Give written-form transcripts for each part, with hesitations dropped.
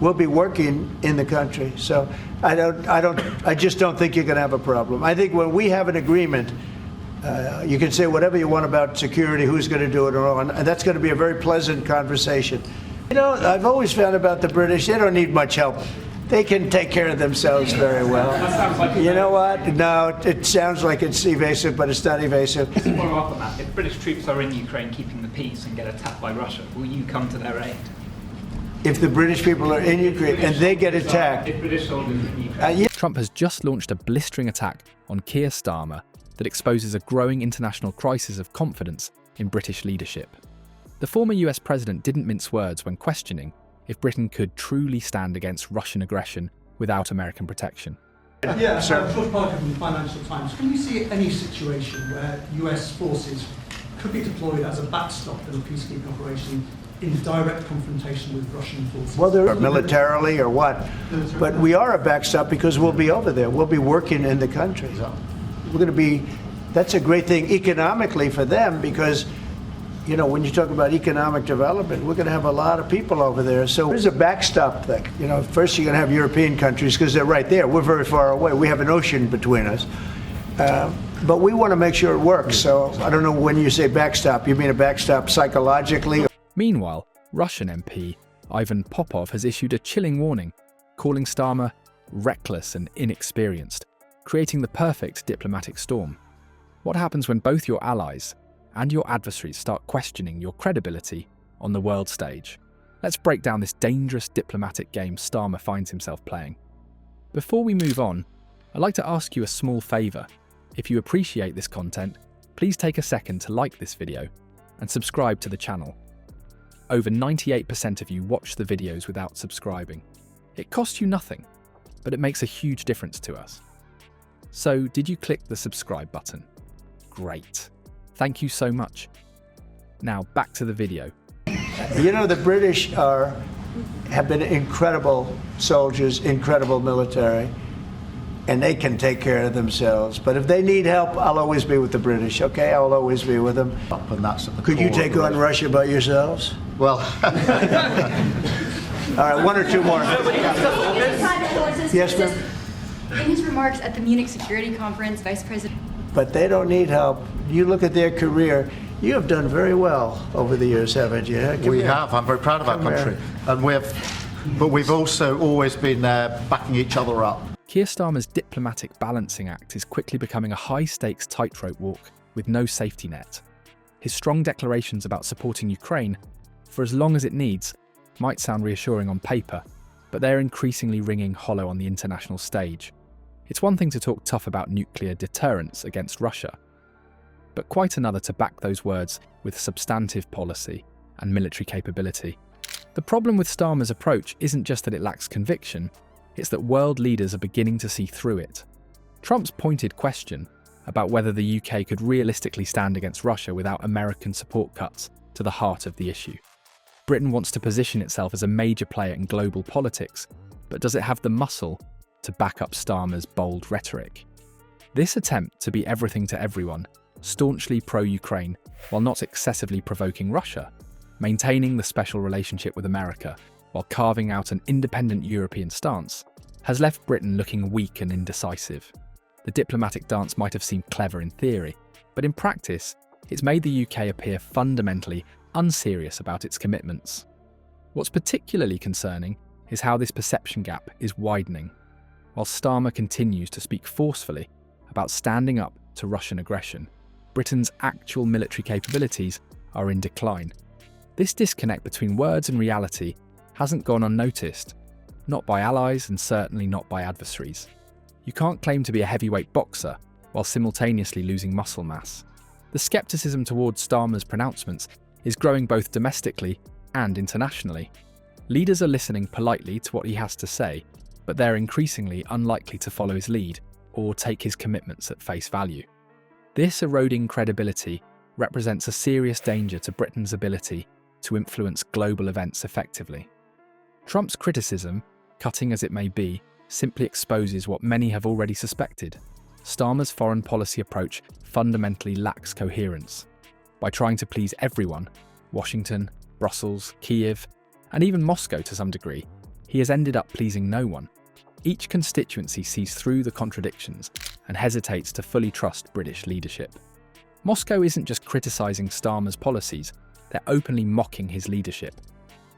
we'll be working in the country. So I just don't think you're going to have a problem. I think when we have an agreement, you can say whatever you want about security, who's going to do it, and that's going to be a very pleasant conversation. You know, I've always found about the British, they don't need much help. They can take care of themselves very well. That sounds like you know what? No, it sounds like it's evasive, but it's not evasive. Just to follow up on that, if British troops are in Ukraine keeping the peace and get attacked by Russia, will you come to their aid? If the British people are in Ukraine and they get attacked. If British soldiers in Ukraine. Trump has just launched a blistering attack on Kier Starmer that exposes a growing international crisis of confidence in British leadership. The former US president didn't mince words when questioning if Britain could truly stand against Russian aggression without American protection. Yeah, George Parker from the Financial Times. Can you see any situation where US forces could be deployed as a backstop in a peacekeeping operation in direct confrontation with Russian forces? Well, they're militarily or what? But we are a backstop because we'll be over there. We'll be working in the country. We're going to be, that's a great thing economically for them because, you know, when you talk about economic development, we're going to have a lot of people over there. So there's a backstop thing. You know, first you're going to have European countries because they're right there. We're very far away. We have an ocean between us. But we want to make sure it works. So I don't know when you say backstop, you mean a backstop psychologically? Meanwhile, Russian MP Ivan Popov has issued a chilling warning, calling Starmer reckless and inexperienced, creating the perfect diplomatic storm. What happens when both your allies and your adversaries start questioning your credibility on the world stage? Let's break down this dangerous diplomatic game Starmer finds himself playing. Before we move on, I'd like to ask you a small favour. If you appreciate this content, please take a second to like this video and subscribe to the channel. Over 98% of you watch the videos without subscribing. It costs you nothing, but it makes a huge difference to us. So, did you click the subscribe button? Great. Thank you so much. Now, back to the video. You know, the British have been incredible soldiers, incredible military, and they can take care of themselves. But if they need help, I'll always be with the British, okay? I'll always be with them. And that's at the Could you take on Russia by yourselves? Well... All right, one or two more. Yes, ma'am? In his remarks at the Munich Security Conference, Vice President... But they don't need help. You look at their career, you have done very well over the years, haven't you? We have. I'm very proud of our country. And we've also always been there backing each other up. Kier Starmer's diplomatic balancing act is quickly becoming a high-stakes tightrope walk with no safety net. His strong declarations about supporting Ukraine, for as long as it needs, might sound reassuring on paper, but they're increasingly ringing hollow on the international stage. It's one thing to talk tough about nuclear deterrence against Russia, but quite another to back those words with substantive policy and military capability. The problem with Starmer's approach isn't just that it lacks conviction, it's that world leaders are beginning to see through it. Trump's pointed question about whether the UK could realistically stand against Russia without American support cuts to the heart of the issue. Britain wants to position itself as a major player in global politics, but does it have the muscle to back up Starmer's bold rhetoric? This attempt to be everything to everyone, staunchly pro-Ukraine while not excessively provoking Russia, maintaining the special relationship with America while carving out an independent European stance, has left Britain looking weak and indecisive. The diplomatic dance might have seemed clever in theory, but in practice, it's made the UK appear fundamentally unserious about its commitments. What's particularly concerning is how this perception gap is widening. While Starmer continues to speak forcefully about standing up to Russian aggression, Britain's actual military capabilities are in decline. This disconnect between words and reality hasn't gone unnoticed, not by allies and certainly not by adversaries. You can't claim to be a heavyweight boxer while simultaneously losing muscle mass. The skepticism towards Starmer's pronouncements is growing both domestically and internationally. Leaders are listening politely to what he has to say, but they're increasingly unlikely to follow his lead or take his commitments at face value. This eroding credibility represents a serious danger to Britain's ability to influence global events effectively. Trump's criticism, cutting as it may be, simply exposes what many have already suspected. Starmer's foreign policy approach fundamentally lacks coherence. By trying to please everyone, Washington, Brussels, Kiev, and even Moscow to some degree, he has ended up pleasing no one. Each constituency sees through the contradictions and hesitates to fully trust British leadership. Moscow isn't just criticising Starmer's policies, they're openly mocking his leadership.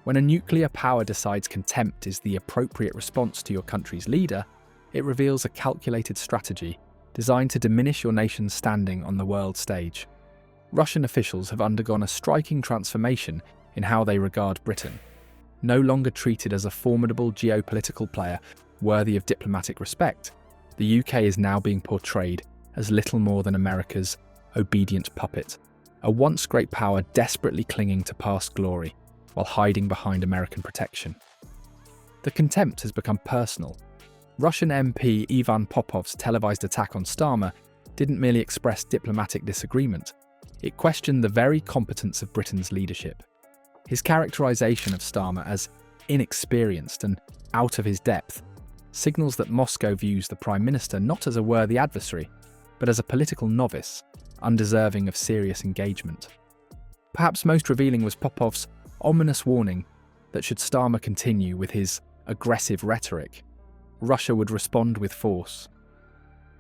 When a nuclear power decides contempt is the appropriate response to your country's leader, it reveals a calculated strategy designed to diminish your nation's standing on the world stage. Russian officials have undergone a striking transformation in how they regard Britain. No longer treated as a formidable geopolitical player worthy of diplomatic respect, the UK is now being portrayed as little more than America's obedient puppet, a once great power desperately clinging to past glory while hiding behind American protection. The contempt has become personal. Russian MP Ivan Popov's televised attack on Starmer didn't merely express diplomatic disagreement, it questioned the very competence of Britain's leadership. His characterisation of Starmer as inexperienced and out of his depth signals that Moscow views the Prime Minister not as a worthy adversary, but as a political novice, undeserving of serious engagement. Perhaps most revealing was Popov's ominous warning that should Starmer continue with his aggressive rhetoric, Russia would respond with force.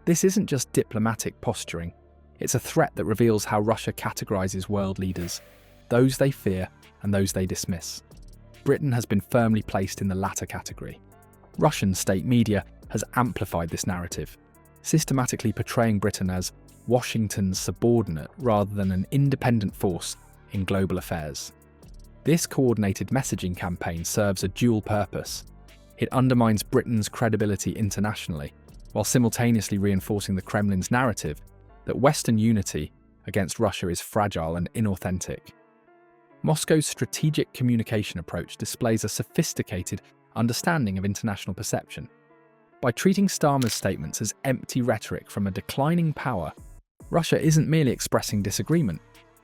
This isn't just diplomatic posturing, it's a threat that reveals how Russia categorises world leaders, those they fear and those they dismiss. Britain has been firmly placed in the latter category. Russian state media has amplified this narrative, systematically portraying Britain as Washington's subordinate rather than an independent force in global affairs. This coordinated messaging campaign serves a dual purpose. It undermines Britain's credibility internationally, while simultaneously reinforcing the Kremlin's narrative that Western unity against Russia is fragile and inauthentic. Moscow's strategic communication approach displays a sophisticated understanding of international perception. By treating Starmer's statements as empty rhetoric from a declining power, Russia isn't merely expressing disagreement,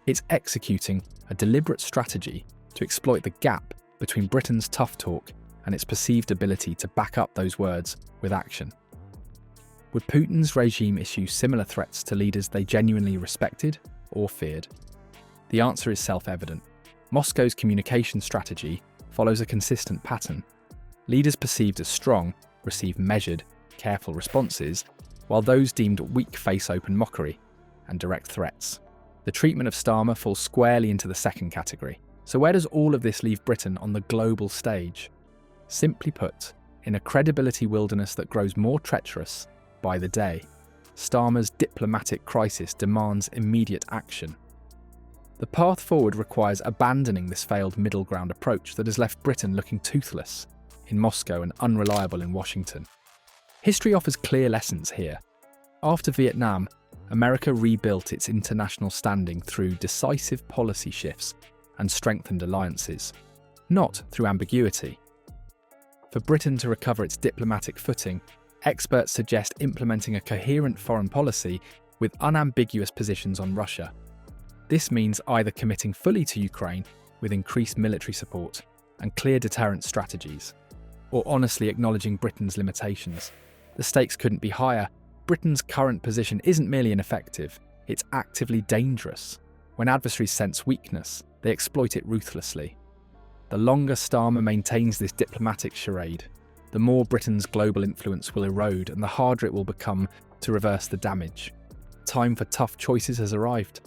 it's executing a deliberate strategy to exploit the gap between Britain's tough talk and its perceived ability to back up those words with action. Would Putin's regime issue similar threats to leaders they genuinely respected or feared? The answer is self-evident. Moscow's communication strategy follows a consistent pattern. Leaders perceived as strong receive measured, careful responses, while those deemed weak face open mockery and direct threats. The treatment of Starmer falls squarely into the second category. So where does all of this leave Britain on the global stage? Simply put, in a credibility wilderness that grows more treacherous by the day, Starmer's diplomatic crisis demands immediate action. The path forward requires abandoning this failed middle ground approach that has left Britain looking toothless in Moscow and unreliable in Washington. History offers clear lessons here. After Vietnam, America rebuilt its international standing through decisive policy shifts and strengthened alliances, not through ambiguity. For Britain to recover its diplomatic footing, experts suggest implementing a coherent foreign policy with unambiguous positions on Russia. This means either committing fully to Ukraine with increased military support and clear deterrence strategies, or honestly acknowledging Britain's limitations. The stakes couldn't be higher. Britain's current position isn't merely ineffective, it's actively dangerous. When adversaries sense weakness, they exploit it ruthlessly. The longer Starmer maintains this diplomatic charade, the more Britain's global influence will erode and the harder it will become to reverse the damage. Time for tough choices has arrived.